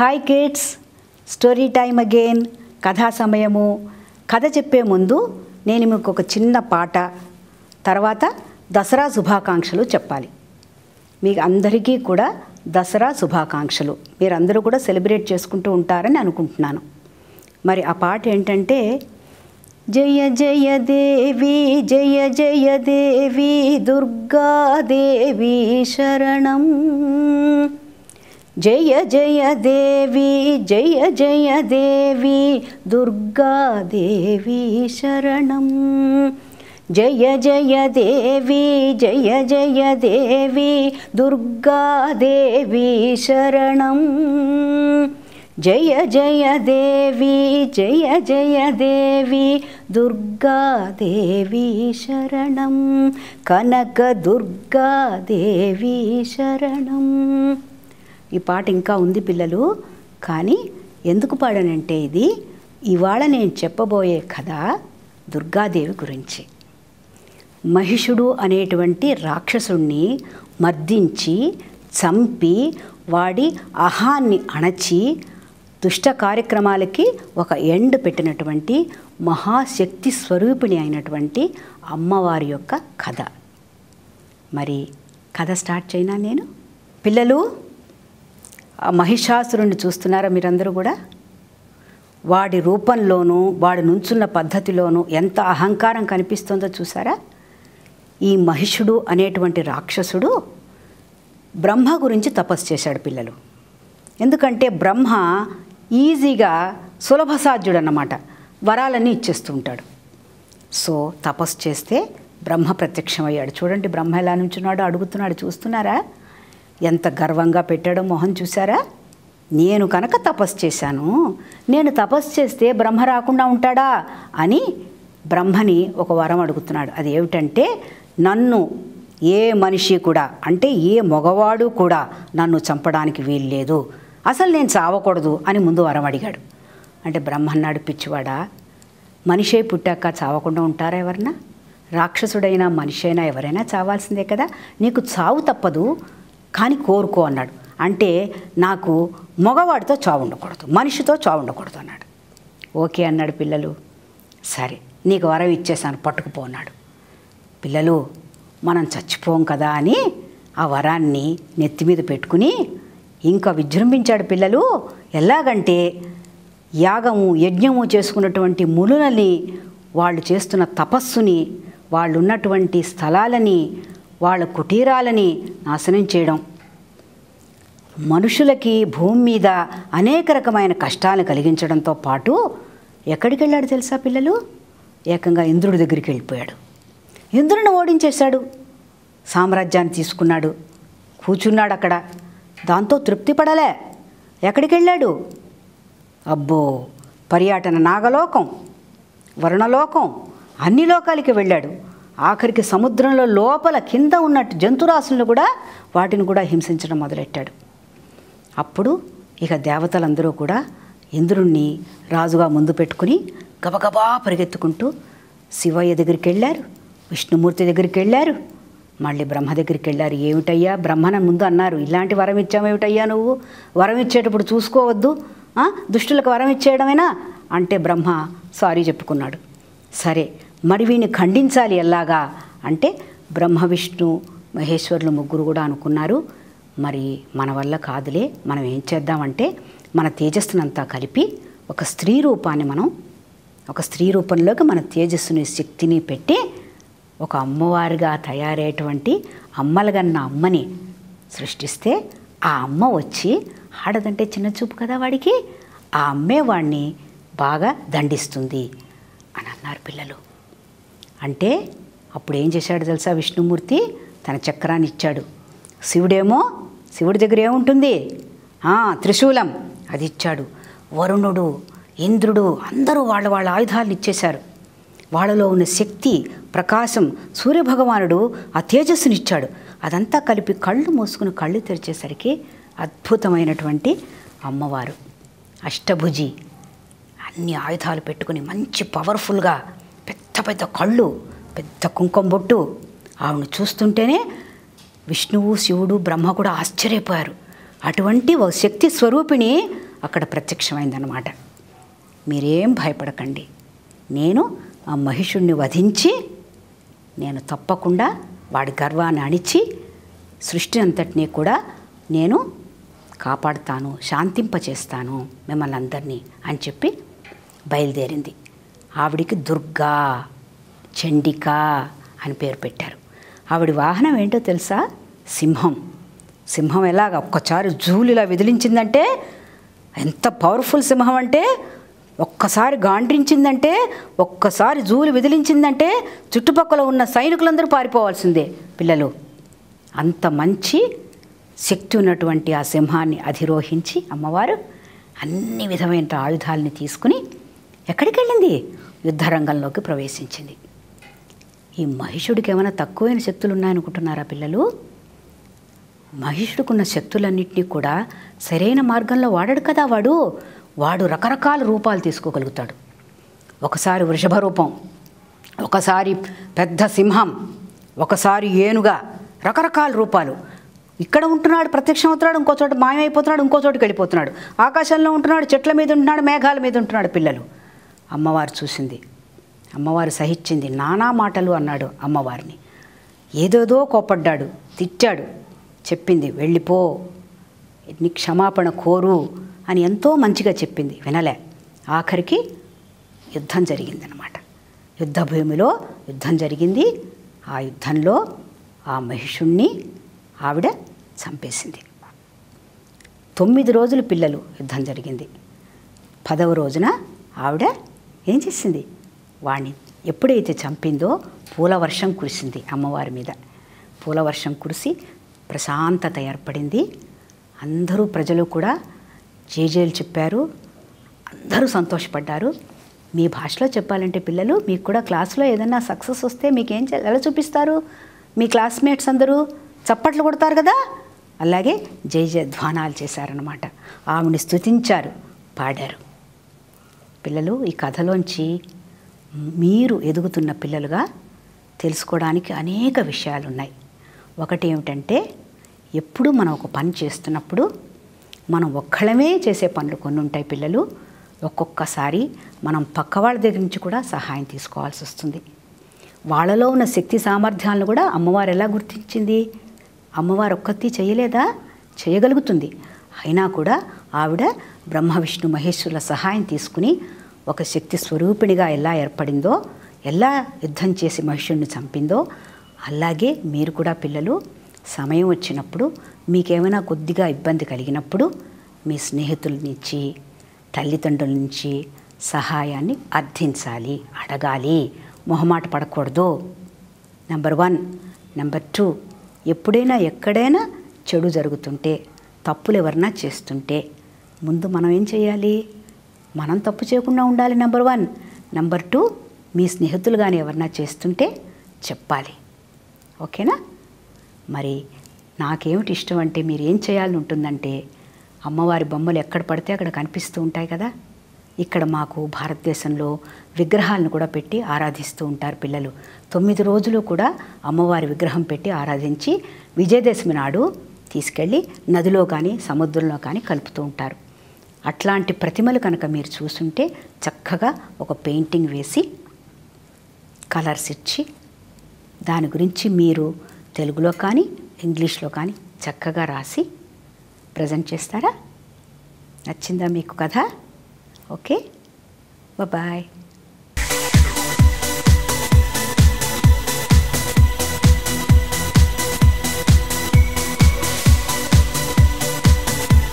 Hi kids, story time again. కథా సమయము. కథ చెప్పే ముందు నేను మీకు ఒక చిన్న పాట, తర్వాత దసరా శుభాకాంక్షలు చెప్పాలి. మీకు అందరికీ కూడా దసరా శుభాకాంక్షలు. మీరందరూ కూడా సెలబ్రేట్ చేసుకుంటూ ఉంటారని అనుకుంటున్నాను. మరి ఆ పాట ఏంటంటే, జయ జయ దేవి జయ జయ దేవి దుర్గాదేవి శరణం. జయ జయ దేవి జయ జయ దేవి దుర్గాదేవి శరణం. జయ జయ దేవి జయ జయ దేవి దుర్గాదేవి శరణం. జయ జయ దేవి జయ జయ దేవి దుర్గాదేవి శరణం. కనక దుర్గాదేవి శరణం. ఈ పాట ఇంకా ఉంది పిల్లలు, కానీ ఎందుకు పాడానంటే ఇది ఇవాళ నేను చెప్పబోయే కథ దుర్గాదేవి గురించి. మహిషుడు అనేటువంటి రాక్షసుణ్ణి మర్దించి చంపి వాడి అహాన్ని అణచి దుష్ట కార్యక్రమాలకి ఒక ఎండ్ పెట్టినటువంటి మహాశక్తి స్వరూపిణి అయినటువంటి అమ్మవారి యొక్క కథ. మరి కథ స్టార్ట్ చేయనా నేను? పిల్లలు, ఆ మహిషాసురుణ్ణి చూస్తున్నారా మీరందరూ కూడా? వాడి రూపంలోనూ వాడు నుంచున్న పద్ధతిలోనూ ఎంత అహంకారం కనిపిస్తుందో చూసారా? ఈ మహిషుడు అనేటువంటి రాక్షసుడు బ్రహ్మ గురించి తపస్సు చేశాడు పిల్లలు. ఎందుకంటే బ్రహ్మ ఈజీగా సులభ సాధ్యుడు అన్నమాట, వరాలన్నీ ఇచ్చేస్తూ ఉంటాడు. సో తపస్సు చేస్తే బ్రహ్మ ప్రత్యక్షమయ్యాడు. చూడండి బ్రహ్మ ఎలా నుంచున్నాడో, అడుగుతున్నాడు. చూస్తున్నారా ఎంత గర్వంగా పెట్టాడో మొహం? చూసారా? నేను కనుక తపస్సు చేశాను, నేను తపస్సు చేస్తే బ్రహ్మ రాకుండా ఉంటాడా అని బ్రహ్మని ఒక వరం అడుగుతున్నాడు. అది ఏమిటంటే, నన్ను ఏ మనిషి కూడా, అంటే ఏ మగవాడు కూడా నన్ను చంపడానికి వీల్లేదు, అసలు నేను చావకూడదు అని ముందు వరం అడిగాడు. అంటే బ్రహ్మ అన్నాడు, పిచ్చివాడా, మనిషే పుట్టాక చావకుండా ఉంటారా ఎవరన్నా? రాక్షసుడైనా మనిషి అయినా ఎవరైనా చావాల్సిందే కదా, నీకు చావు తప్పదు కానీ కోరుకో అన్నాడు. అంటే నాకు మగవాడితో చావు ఉండకూడదు, మనిషితో చావు ఉండకూడదు అన్నాడు. ఓకే అన్నాడు పిల్లలు. సరే నీకు వరం ఇచ్చేసాను, పట్టుకుపో అన్నాడు. పిల్లలు, మనం చచ్చిపోం కదా అని ఆ వరాన్ని నెత్తి మీద పెట్టుకుని ఇంకా విజృంభించాడు పిల్లలు. ఎలాగంటే యాగము యజ్ఞము చేసుకున్నటువంటి మునులని, వాళ్ళు చేస్తున్న తపస్సుని, వాళ్ళు ఉన్నటువంటి స్థలాలని, వాళ్ళ కుటీరాలని నాశనం చేయడం, మనుషులకి భూమి మీద అనేక రకమైన కష్టాలను కలిగించడంతో పాటు ఎక్కడికి వెళ్ళాడు తెలుసా పిల్లలు? ఏకంగా ఇంద్రుడి దగ్గరికి వెళ్ళిపోయాడు. ఇంద్రుడిని ఓడించేశాడు, సామ్రాజ్యాన్ని తీసుకున్నాడు, కూర్చున్నాడు అక్కడ. దాంతో తృప్తి పడలే. ఎక్కడికి వెళ్ళాడు? అబ్బో, పర్యటన, నాగలోకం, వరుణలోకం, అన్ని లోకాలకి వెళ్ళాడు. ఆఖరికి సముద్రంలో లోపల కింద ఉన్నట్టు జంతురాశులను కూడా, వాటిని కూడా హింసించడం మొదలెట్టాడు. అప్పుడు ఇక దేవతలందరూ కూడా ఇంద్రుణ్ణి రాజుగా ముందు పెట్టుకుని గబగబా పరిగెత్తుకుంటూ శివయ్య దగ్గరికి వెళ్ళారు, విష్ణుమూర్తి దగ్గరికి వెళ్ళారు, మళ్ళీ బ్రహ్మ దగ్గరికి వెళ్ళారు. ఏమిటయ్యా, బ్రహ్మన ముందు అన్నారు, ఇలాంటి వరం ఇచ్చామేమిటయ్యా నువ్వు, వరం ఇచ్చేటప్పుడు చూసుకోవద్దు, దుష్టులకు వరం ఇచ్చేయడమేనా అంటే బ్రహ్మ సారీ చెప్పుకున్నాడు. సరే మరి వీడిని ఖండించాలి ఎలాగా అంటే బ్రహ్మ విష్ణు మహేశ్వరులు ముగ్గురు కూడా అనుకున్నారు, మరి మన వల్ల కాదులే, మనం ఏం చేద్దామంటే మన తేజస్సునంతా కలిపి ఒక స్త్రీ రూపంలోకి మన తేజస్సుని, శక్తిని పెట్టి ఒక అమ్మవారిగా తయారయ్యేటువంటి అమ్మలగన్న అమ్మని సృష్టిస్తే ఆ అమ్మ వచ్చి, ఆడదంటే చిన్న చూపు కదా వాడికి, ఆ అమ్మే వాడిని బాగా దండిస్తుంది అని అన్నారు పిల్లలు. అంటే అప్పుడు ఏం చేశాడు తెలుసా విష్ణుమూర్తి? తన చక్రాన్ని ఇచ్చాడు. శివుడి దగ్గర ఏముంటుంది? త్రిశూలం, అది ఇచ్చాడు. వరుణుడు, ఇంద్రుడు అందరూ వాళ్ళ ఆయుధాలను ఇచ్చేశారు. వాళ్ళలో ఉన్న శక్తి, ప్రకాశం, సూర్యభగవానుడు ఆ తేజస్సుని ఇచ్చాడు. అదంతా కలిపి కళ్ళు మూసుకుని కళ్ళు తెరిచేసరికి అద్భుతమైనటువంటి అమ్మవారు, అష్టభుజి, అన్ని ఆయుధాలు పెట్టుకుని మంచి పవర్ఫుల్గా, పెద్ద పెద్ద కళ్ళు, పెద్ద కుంకుమ బొట్టు. ఆవిడని చూస్తుంటేనే విష్ణువు, శివుడు, బ్రహ్మ కూడా ఆశ్చర్యపోయారు. అటువంటి ఓ శక్తి స్వరూపిణి అక్కడ ప్రత్యక్షమైందనమాట. మీరేం భయపడకండి, నేను ఆ మహిషుణ్ణి వధించి నేను తప్పకుండా వాడి గర్వాన్ని అణిచి సృష్టి అంతటినీ కూడా నేను కాపాడుతాను, శాంతింపచేస్తాను మిమ్మల్ని అందరినీ అని చెప్పి బయలుదేరింది. ఆవిడికి దుర్గా, చండిక అని పేరు పెట్టారు. ఆవిడ వాహనం ఏంటో తెలుసా? సింహం. సింహం ఎలాగ ఒక్కసారి జూలిలా విదిలించిందంటే, ఎంత పవర్ఫుల్ సింహం అంటే, ఒక్కసారి గాండ్రించిందంటే, ఒక్కసారి జూలు విదిలించిందంటే చుట్టుపక్కల ఉన్న సైనికులందరూ పారిపోవాల్సిందే పిల్లలు. అంత మంచి శక్తి ఉన్నటువంటి ఆ సింహాన్ని అధిరోహించి అమ్మవారు అన్ని విధమైన ఆయుధాలని తీసుకుని ఎక్కడికి వెళ్ళింది? యుద్ధరంగంలోకి ప్రవేశించింది. ఈ మహిషుడికి ఏమైనా తక్కువైన శక్తులు ఉన్నాయనుకుంటున్నారా పిల్లలు? మహిషుడికున్న శక్తులన్నింటినీ కూడా సరైన మార్గంలో వాడాడు కదా వాడు రకరకాల రూపాలు తీసుకోగలుగుతాడు. ఒకసారి వృషభ రూపం, ఒకసారి పెద్ద సింహం, ఒకసారి ఏనుగా, రకరకాల రూపాలు. ఇక్కడ ఉంటున్నాడు, ప్రత్యక్షం అవుతున్నాడు, ఇంకో చోట మాయమైపోతున్నాడు, ఇంకో చోటుకి వెళ్ళిపోతున్నాడు. ఆకాశంలో ఉంటున్నాడు, చెట్ల మీద ఉంటున్నాడు, మేఘాల మీద ఉంటున్నాడు. పిల్లలు, అమ్మవారు చూసింది, అమ్మవారు సహించింది. నానా మాటలు అన్నాడు అమ్మవారిని, ఏదేదో కోపడ్డాడు, తిట్టాడు. చెప్పింది వెళ్ళిపో, నీ క్షమాపణ కోరు అని ఎంతో మంచిగా చెప్పింది. వినలే. ఆఖరికి యుద్ధం జరిగిందనమాట. యుద్ధ భూమిలో యుద్ధం జరిగింది. ఆ యుద్ధంలో ఆ మహిషుణ్ణి ఆవిడ చంపేసింది. 9 రోజులు పిల్లలు యుద్ధం జరిగింది. 10వ రోజున ఆవిడ ఏం చేసింది? వాణ్ణి ఎప్పుడైతే చంపిందో పూల వర్షం కురిసింది అమ్మవారి మీద. పూల వర్షం కురిసి ప్రశాంతత ఏర్పడింది. అందరూ ప్రజలు కూడా జేజేలు చెప్పారు, అందరూ సంతోషపడ్డారు. మీ భాషలో చెప్పాలంటే పిల్లలు, మీకు కూడా క్లాసులో ఏదైనా సక్సెస్ వస్తే మీకేం ఎలా చూపిస్తారు? మీ క్లాస్మేట్స్ అందరూ చప్పట్లు కొడతారు కదా, అలాగే జయ జయధ్వానాలు చేశారనమాట. ఆమెను స్తుతించారు, పాడారు. పిల్లలు, ఈ కథలోంచి మీరు ఎదుగుతున్న పిల్లలుగా తెలుసుకోవడానికి అనేక విషయాలు ఉన్నాయి. ఒకటి ఏమిటంటే, ఎప్పుడు మనం ఒక పని చేస్తున్నప్పుడు మనం ఒక్కళ్ళమే చేసే పనులు కొన్ని ఉంటాయి పిల్లలు. ఒక్కొక్కసారి మనం పక్క వాళ్ళ దగ్గర నుంచి కూడా సహాయం తీసుకోవాల్సి వస్తుంది. వాళ్ళలో ఉన్న శక్తి సామర్థ్యాలను కూడా అమ్మవారు ఎలా గుర్తించింది? అమ్మవారు ఒక్కతి చేయలేదా? చేయగలుగుతుంది. అయినా కూడా ఆవిడ బ్రహ్మ విష్ణు మహేశ్వరుల సహాయం తీసుకుని ఒక శక్తి స్వరూపిణిగా ఎలా ఏర్పడిందో, ఎలా యుద్ధం చేసి మహిషుణ్ణి చంపిందో, అలాగే మీరు కూడా పిల్లలు సమయం వచ్చినప్పుడు మీకేమైనా కొద్దిగా ఇబ్బంది కలిగినప్పుడు మీ స్నేహితుల నుంచి, తల్లిదండ్రుల నుంచి సహాయాన్ని అర్థించాలి, అడగాలి, మొహమాట పడకూడదు. నెంబర్ 1. నెంబర్ 2, ఎప్పుడైనా ఎక్కడైనా చెడు జరుగుతుంటే, తప్పులు ఎవరన్నా చేస్తుంటే ముందు మనం ఏం చేయాలి? మనం తప్పు చేయకుండా ఉండాలి. నెంబర్ 1. నెంబర్ 2, మీ స్నేహితులు కానీ ఎవరన్నా చేస్తుంటే చెప్పాలి. ఓకేనా? మరి నాకేమిటి ఇష్టం అంటే, మీరు ఏం చేయాలని ఉంటుందంటే, అమ్మవారి బొమ్మలు ఎక్కడ పడితే అక్కడ కనిపిస్తూ ఉంటాయి కదా. ఇక్కడ మాకు భారతదేశంలో విగ్రహాలను కూడా పెట్టి ఆరాధిస్తూ ఉంటారు పిల్లలు. 9 రోజులు కూడా అమ్మవారి విగ్రహం పెట్టి ఆరాధించి విజయదశమి నాడు తీసుకెళ్ళి నదిలో కానీ సముద్రంలో కానీ కలుపుతూ ఉంటారు. అట్లాంటి ప్రతిమలు కనుక మీరు చూస్తుంటే చక్కగా ఒక పెయింటింగ్ వేసి కలర్స్ ఇచ్చి దాని గురించి మీరు తెలుగులో కానీ ఇంగ్లీష్లో కానీ చక్కగా రాసి ప్రజెంట్ చేస్తారా? నచ్చిందా మీకు కథ? Okay, bye.